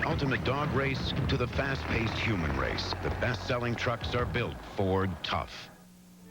the ultimate dog race to the fast-paced human race, the best-selling trucks are built Ford Tough.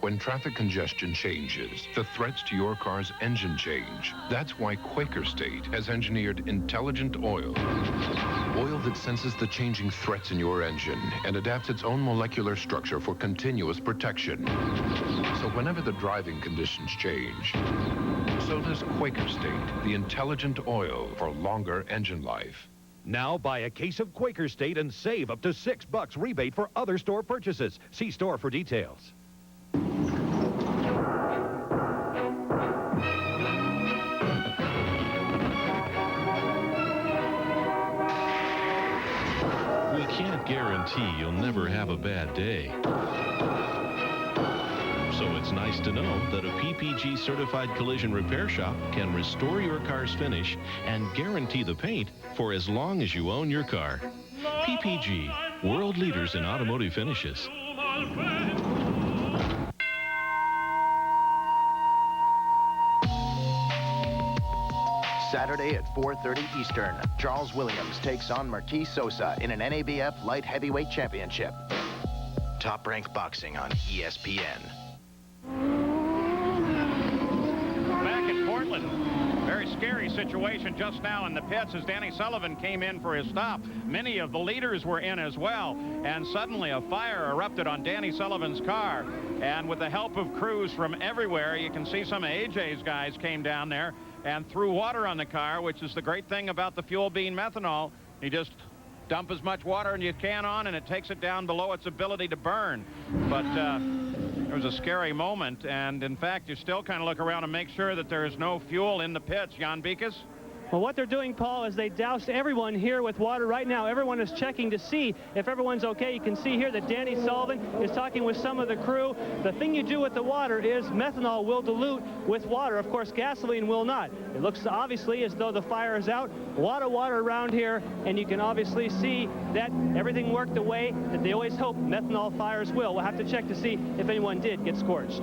When traffic congestion changes, the threats to your car's engine change. That's why Quaker State has engineered intelligent oil. Oil that senses the changing threats in your engine and adapts its own molecular structure for continuous protection. So whenever the driving conditions change, so does Quaker State, the intelligent oil for longer engine life. Now buy a case of Quaker State and save up to $6 rebate for other store purchases. See store for details. We can't guarantee you'll never have a bad day. So it's nice to know that a PPG certified collision repair shop can restore your car's finish and guarantee the paint for as long as you own your car. PPG, world leaders in automotive finishes. Saturday at 4:30 Eastern, Charles Williams takes on Marquis Sosa in an NABF Light Heavyweight Championship. Top Rank Boxing on ESPN. Back in Portland, very scary situation just now in the pits as Danny Sullivan came in for his stop. Many of the leaders were in as well, and suddenly a fire erupted on Danny Sullivan's car. And with the help of crews from everywhere, you can see some of AJ's guys came down there and threw water on the car, which is the great thing about the fuel being methanol. You just dump as much water as you can on, and it takes it down below its ability to burn. But it was a scary moment, and in fact, you still kind of look around and make sure that there is no fuel in the pits. Jan Beekes? Well, what they're doing, Paul, is they doused everyone here with water right now. Everyone is checking to see if everyone's okay. You can see here that Danny Sullivan is talking with some of the crew. The thing you do with the water is methanol will dilute with water. Of course, gasoline will not. It looks obviously as though the fire is out. A lot of water around here, and you can obviously see that everything worked the way that they always hope methanol fires will. We'll have to check to see if anyone did get scorched.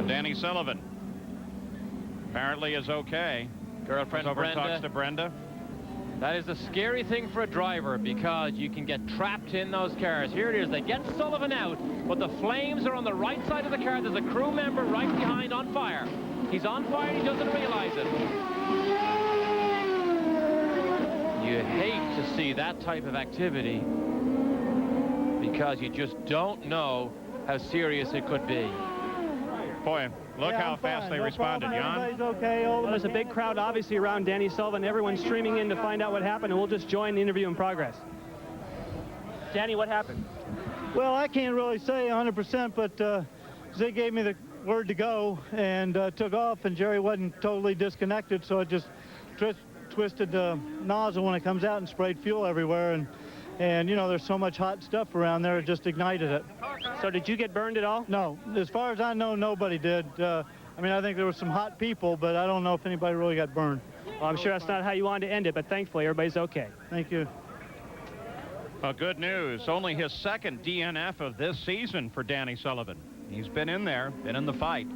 Danny Sullivan apparently is okay. Girlfriend Brenda. Talks to Brenda. That is a scary thing for a driver because you can get trapped in those cars. Here it is. They get Sullivan out, but the flames are on the right side of the car. There's a crew member right behind on fire. He's on fire and he doesn't realize it. You hate to see that type of activity because you just don't know how serious it could be. Boy, look how fast they responded, Jan. Everybody's okay. Well, there's a big crowd, obviously, around Danny Sullivan. Everyone's streaming in to find out what happened, and we'll just join the interview in progress. Danny, what happened? Well, I can't really say 100%, but they gave me the word to go and took off, and Jerry wasn't totally disconnected, so it just twisted the nozzle when it comes out and sprayed fuel everywhere. And you know, there's so much hot stuff around there, it just ignited it. So did you get burned at all? No. As far as I know, nobody did. I mean, I think there were some hot people, but I don't know if anybody really got burned. Well, I'm sure that's not how you wanted to end it, but thankfully everybody's okay. Thank you. Well, good news. Only his second DNF of this season for Danny Sullivan. He's been in there, been in the fight.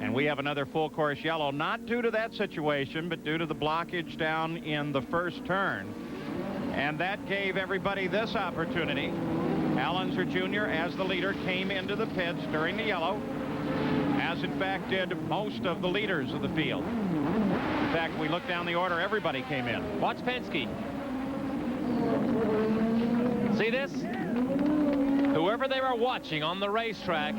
And we have another full course yellow, not due to that situation, but due to the blockage down in the first turn. And that gave everybody this opportunity. Al Unser Jr., as the leader, came into the pits during the yellow, as in fact did most of the leaders of the field. In fact, we look down the order, everybody came in. Watch Penske. See this? Whoever they were watching on the racetrack,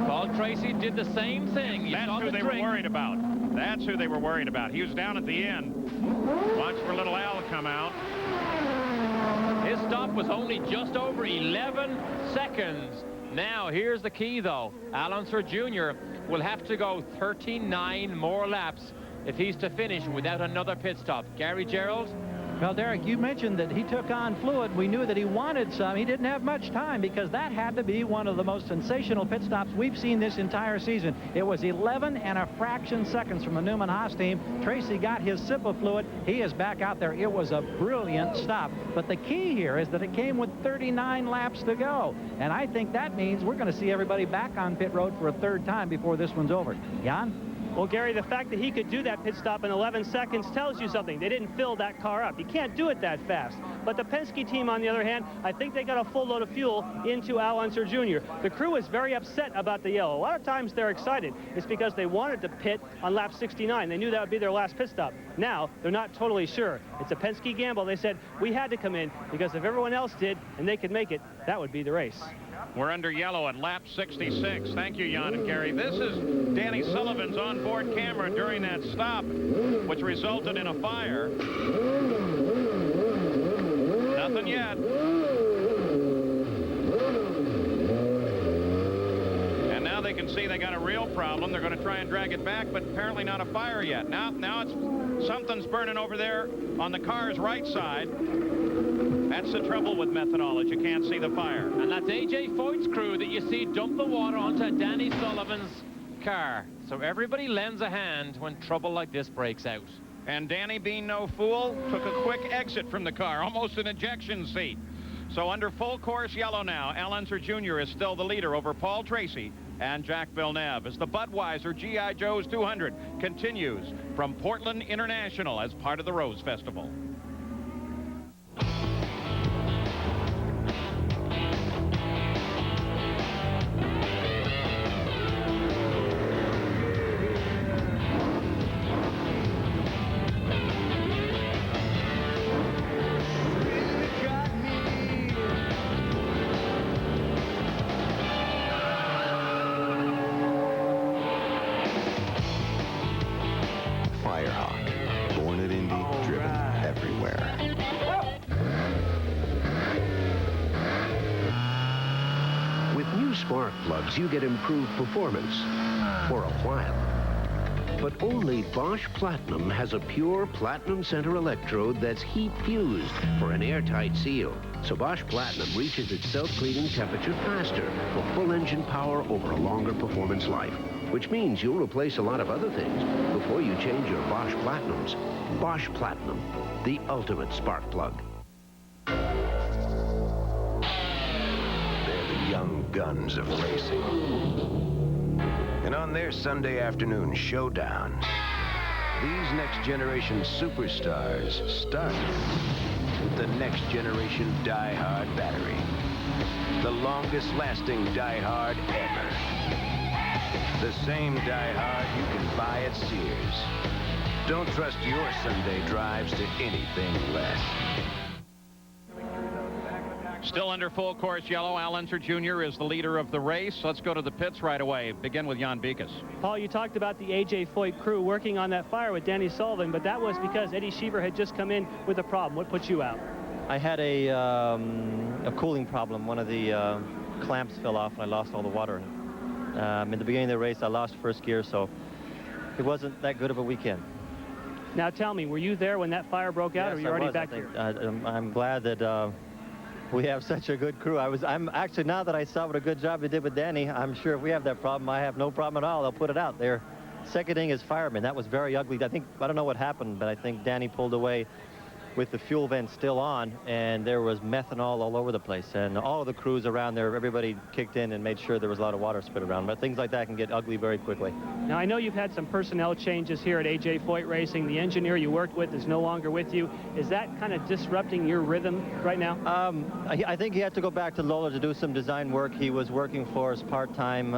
Paul Tracy did the same thing. That's who they were worried about. That's who they were worried about. He was down at the end. Watch for little Al come out. His stop was only just over 11 seconds. Now, here's the key, though. Al Unser Jr. will have to go 39 more laps if he's to finish without another pit stop. Gary Gerould? Well, Derek, you mentioned that he took on fluid. We knew that he wanted some. He didn't have much time because that had to be one of the most sensational pit stops we've seen this entire season. It was 11 and a fraction seconds from the Newman Haas team. Tracy got his sip of fluid. He is back out there. It was a brilliant stop. But the key here is that it came with 39 laps to go. And I think that means we're going to see everybody back on pit road for a third time before this one's over. Jan? Well, Gary, the fact that he could do that pit stop in 11 seconds tells you something. They didn't fill that car up. You can't do it that fast. But the Penske team, on the other hand, I think they got a full load of fuel into Al Unser Jr. The crew is very upset about the yellow. A lot of times they're excited. It's because they wanted to pit on lap 69. They knew that would be their last pit stop. Now, they're not totally sure. It's a Penske gamble. They said, we had to come in because if everyone else did and they could make it, that would be the race. We're under yellow at lap 66. Thank you, Jan and Gary. This is Danny Sullivan's onboard camera during that stop, which resulted in a fire. Nothing yet. And now they can see they got a real problem. They're going to try and drag it back, but apparently not a fire yet. Now it's something's burning over there on the car's right side. That's the trouble with methanol, is you can't see the fire. And that's A.J. Foyt's crew that you see dump the water onto Danny Sullivan's car. So everybody lends a hand when trouble like this breaks out. And Danny, being no fool, took a quick exit from the car, almost an ejection seat. So under full course yellow now, Al Unser Jr. is still the leader over Paul Tracy and Jacques Villeneuve as the Budweiser G.I. Joe's 200 continues from Portland International as part of the Rose Festival. Firehawk, born at Indy, driven everywhere. With new spark plugs, you get improved performance for a while. But only Bosch Platinum has a pure platinum center electrode that's heat fused for an airtight seal. So Bosch Platinum reaches its self-cleaning temperature faster for full engine power over a longer performance life, which means you'll replace a lot of other things before you change your Bosch Platinums. Bosch Platinum, the ultimate spark plug. They're the young guns of racing. And on their Sunday afternoon showdown, these next generation superstars start with the next generation Die-Hard battery. The longest lasting Die-Hard ever. The same Die-Hard you can buy at Sears. Don't trust your Sunday drives to anything less. Still under full course yellow, Al Unser Jr. is the leader of the race. Let's go to the pits right away. Begin with Jan Beekes. Paul, you talked about the A.J. Foyt crew working on that fire with Danny Sullivan, but that was because Eddie Cheever had just come in with a problem. What put you out? I had a cooling problem. One of the clamps fell off and I lost all the water. In the beginning of the race, I lost first gear, so it wasn't that good of a weekend. Now tell me, were you there when that fire broke out, Yes, or were you already back here? I'm glad that we have such a good crew. I'm actually, now that I saw what a good job they did with Danny, I'm sure if we have that problem, I have no problem at all. They'll put it out there. Seconding is firemen. That was very ugly. I don't know what happened, but I think Danny pulled away with the fuel vent still on, and there was methanol all over the place. And all of the crews around there, everybody kicked in and made sure there was a lot of water spread around. But things like that can get ugly very quickly. Now, I know you've had some personnel changes here at A.J. Foyt Racing. The engineer you worked with is no longer with you. Is that kind of disrupting your rhythm right now? I think he had to go back to Lola to do some design work. He was working for us part-time.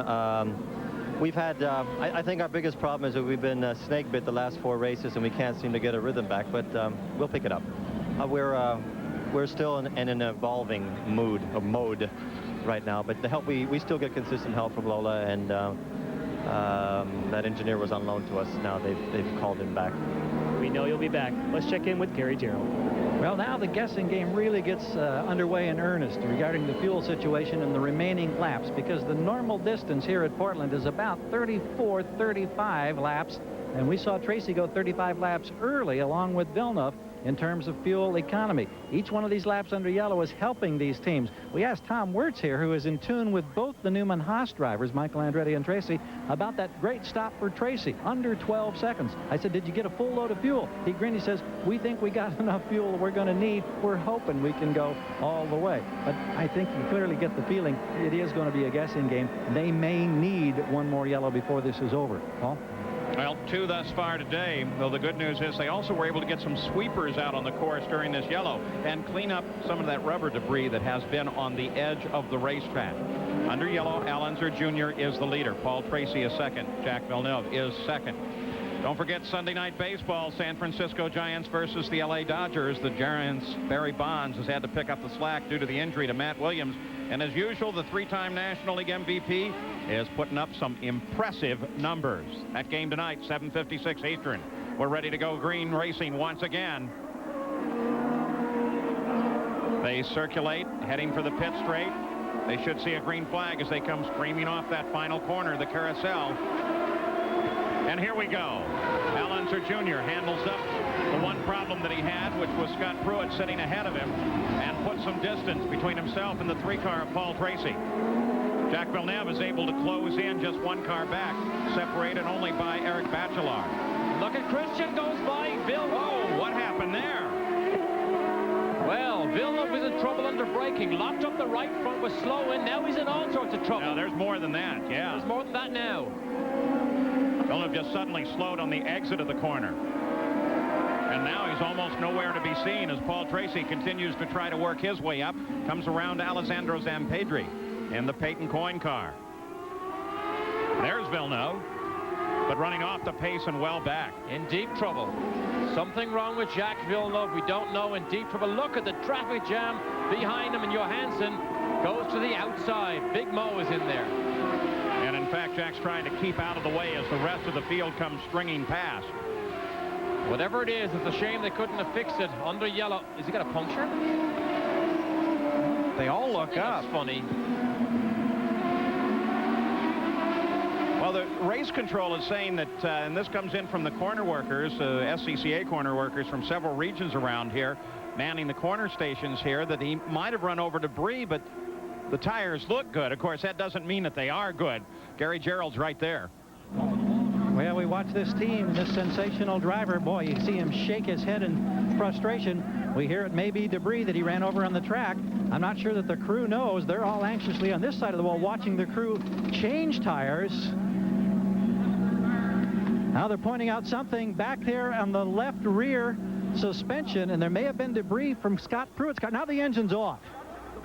We've had, I think our biggest problem is that we've been snake bit the last 4 races and we can't seem to get a rhythm back, but we'll pick it up. We're still in an evolving mode right now, but the help, we still get consistent help from Lola, and that engineer was on loan to us. Now they've called him back. We know you'll be back. Let's check in with Gary Gerould. Well, now the guessing game really gets underway in earnest regarding the fuel situation and the remaining laps, because the normal distance here at Portland is about 35 laps, and we saw Tracy go 35 laps early along with Villeneuve in terms of fuel economy. Each one of these laps under yellow is helping these teams. We asked Tom Wirtz here, who is in tune with both the Newman Haas drivers, Michael Andretti and Tracy, about that great stop for Tracy, under 12 seconds. I said, did you get a full load of fuel? He grinned, he says, we think we got enough fuel we're going to need. We're hoping we can go all the way. But I think you clearly get the feeling it is going to be a guessing game. They may need one more yellow before this is over. Paul? Well, 2 thus far today, though the good news is they also were able to get some sweepers out on the course during this yellow and clean up some of that rubber debris that has been on the edge of the racetrack. Under yellow, Al Unser Jr. is the leader. Paul Tracy is second. Jacques Villeneuve is second. Don't forget Sunday Night Baseball, San Francisco Giants versus the LA Dodgers. The Giants' Barry Bonds has had to pick up the slack due to the injury to Matt Williams. And as usual, the 3-time National League MVP is putting up some impressive numbers. That game tonight, 7:56 Eastern. We're ready to go green racing once again. They circulate, heading for the pit straight. They should see a green flag as they come screaming off that final corner, the carousel. And here we go. Al Unser Jr. handles up the one problem that he had, which was Scott Pruitt sitting ahead of him, and put some distance between himself and the 3-car of Paul Tracy. Jacques Villeneuve is able to close in just 1 car back, separated only by Eric Bachelard. Look at Christian goes by Villeneuve. Oh, what happened there? Well, Villeneuve was in trouble under braking. Locked up the right front, was slow in. Now he's in all sorts of trouble. No, there's more than that, yeah. There's more than that now. Villeneuve just suddenly slowed on the exit of the corner. And now he's almost nowhere to be seen as Paul Tracy continues to try to work his way up. Comes around Alessandro Zampedri in the Peyton Coyne car. There's Villeneuve, but running off the pace and well back. In deep trouble. Something wrong with Jacques Villeneuve. We don't know. In deep trouble. Look at the traffic jam behind him, and Johansson goes to the outside. Big Mo is in there. And in fact, Jack's trying to keep out of the way as the rest of the field comes stringing past. Whatever it is, it's a shame they couldn't have fixed it under yellow. Has he got a puncture? They all look up. That's funny. Well, the race control is saying that, and this comes in from the corner workers, SCCA corner workers from several regions around here, manning the corner stations here, that he might have run over debris, but the tires look good. Of course, that doesn't mean that they are good. Gary Gerold's right there. Well, we watch this team, this sensational driver. Boy, you see him shake his head in frustration. We hear it may be debris that he ran over on the track. I'm not sure that the crew knows. They're all anxiously on this side of the wall watching the crew change tires. Now they're pointing out something back there on the left rear suspension, and there may have been debris from Scott Pruitt's car. Now the engine's off.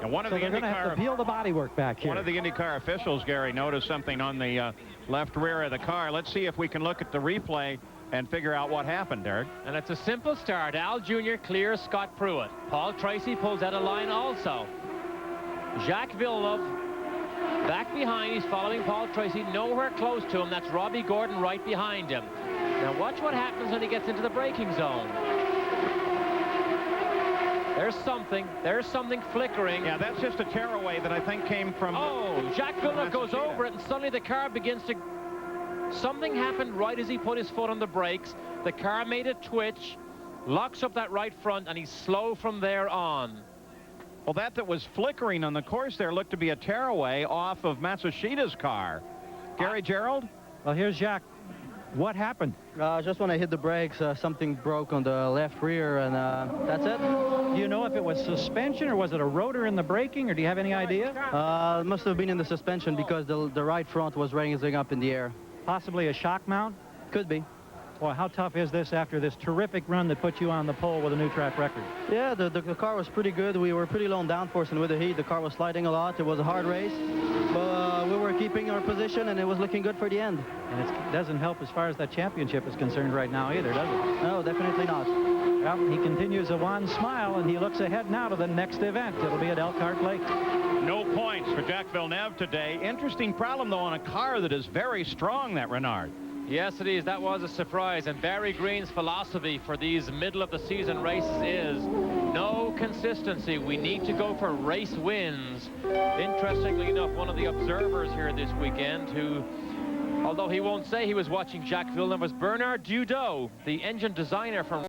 And one of So the they're going to have to peel the bodywork back here. One of the IndyCar officials, Gary, noticed something on the left rear of the car. Let's see if we can look at the replay and figure out what happened, Derek. And it's a simple start. Al Jr. clears Scott Pruitt. Paul Tracy pulls out of line also. Jacques Villeneuve back behind. He's following Paul Tracy. Nowhere close to him. That's Robbie Gordon right behind him. Now watch what happens when he gets into the braking zone. There's something flickering. Yeah, that's just a tearaway that I think came from... Oh, Jacques Villeneuve goes over it, and suddenly the car begins to... Something happened right as he put his foot on the brakes. The car made a twitch, locks up that right front, and he's slow from there on. Well, that was flickering on the course there looked to be a tearaway off of Matsushida's car. Gary Gerold? Well, here's Jacques. What happened? Just when I hit the brakes, something broke on the left rear, and that's it. Do you know if it was suspension, or was it a rotor in the braking, or do you have any idea? It must have been in the suspension because the right front was raising up in the air. Possibly a shock mount? Could be. Boy, how tough is this after this terrific run that put you on the pole with a new track record? Yeah, the car was pretty good. We were pretty low on downforce, and with the heat, the car was sliding a lot. It was a hard race, but we were keeping our position, and it was looking good for the end. And it doesn't help as far as that championship is concerned right now either, does it? No, definitely not. Well, he continues a wan smile, and he looks ahead now to the next event. It'll be at Elkhart Lake. No points for Jacques Villeneuve today. Interesting problem, though, on a car that is very strong, that Renard. Yes, it is. That was a surprise. And Barry Green's philosophy for these middle-of-the-season races is no consistency. We need to go for race wins. Interestingly enough, one of the observers here this weekend who, although he won't say he was watching Jacques Villeneuve, was Bernard Dudot, the engine designer from